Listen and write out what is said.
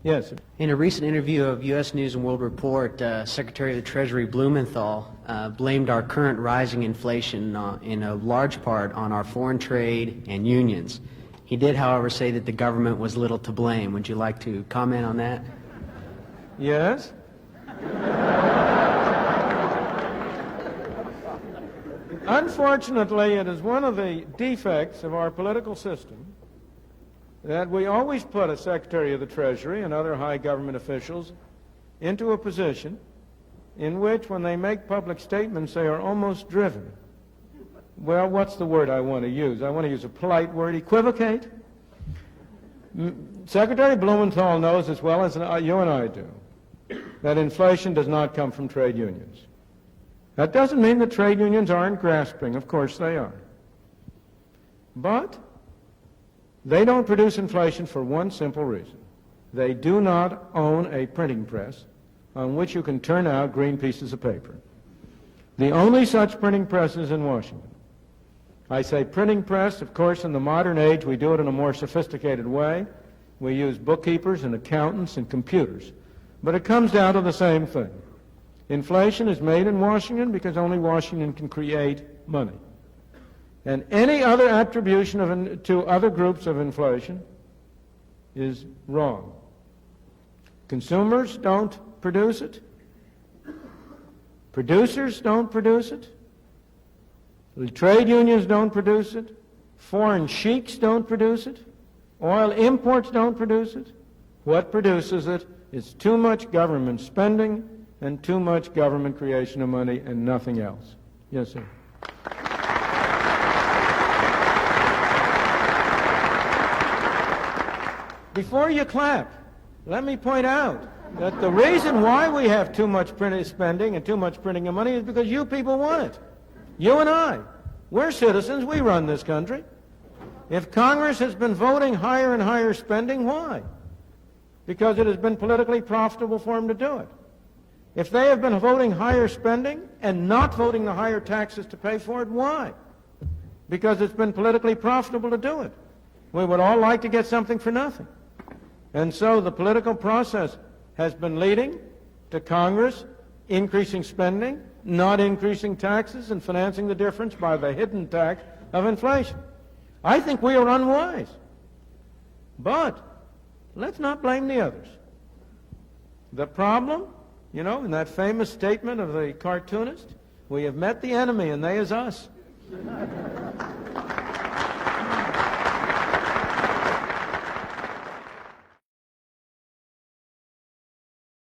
Yes. In a recent interview of U.S. News and World Report, Secretary of the Treasury Blumenthal blamed our current rising inflation in a large part on our foreign trade and unions. He did, however, say that the government was little to blame. Would you like to comment on that? Yes. Unfortunately, it is one of the defects of our political system that we always put a Secretary of the Treasury and other high government officials into a position in which, when they make public statements, they are almost driven. Well, what's the word I want to use? I want to use a polite word, equivocate. Secretary Blumenthal knows as well as you and I do that inflation does not come from trade unions. That doesn't mean that trade unions aren't grasping. Of course they are. But they don't produce inflation for one simple reason. They do not own a printing press on which you can turn out green pieces of paper. The only such printing press is in Washington. I say printing press, of course, in the modern age we do it in a more sophisticated way. We use bookkeepers and accountants and computers. But it comes down to the same thing. Inflation is made in Washington because only Washington can create money. And any other attribution to other groups of inflation is wrong. Consumers don't produce it. Producers don't produce it. The trade unions don't produce it. Foreign sheiks don't produce it. Oil imports don't produce it. What produces it is too much government spending and too much government creation of money and nothing else. Yes, sir. Before you clap, let me point out that the reason why we have too much printed spending and too much printing of money is because you people want it. You and I. We're citizens. We run this country. If Congress has been voting higher and higher spending, why? Because it has been politically profitable for them to do it. If they have been voting higher spending and not voting the higher taxes to pay for it, why? Because it's been politically profitable to do it. We would all like to get something for nothing. And so the political process has been leading to Congress increasing spending, not increasing taxes, and financing the difference by the hidden tax of inflation. I think we are unwise. But let's not blame the others. The problem, you know, in that famous statement of the cartoonist, we have met the enemy and they is us.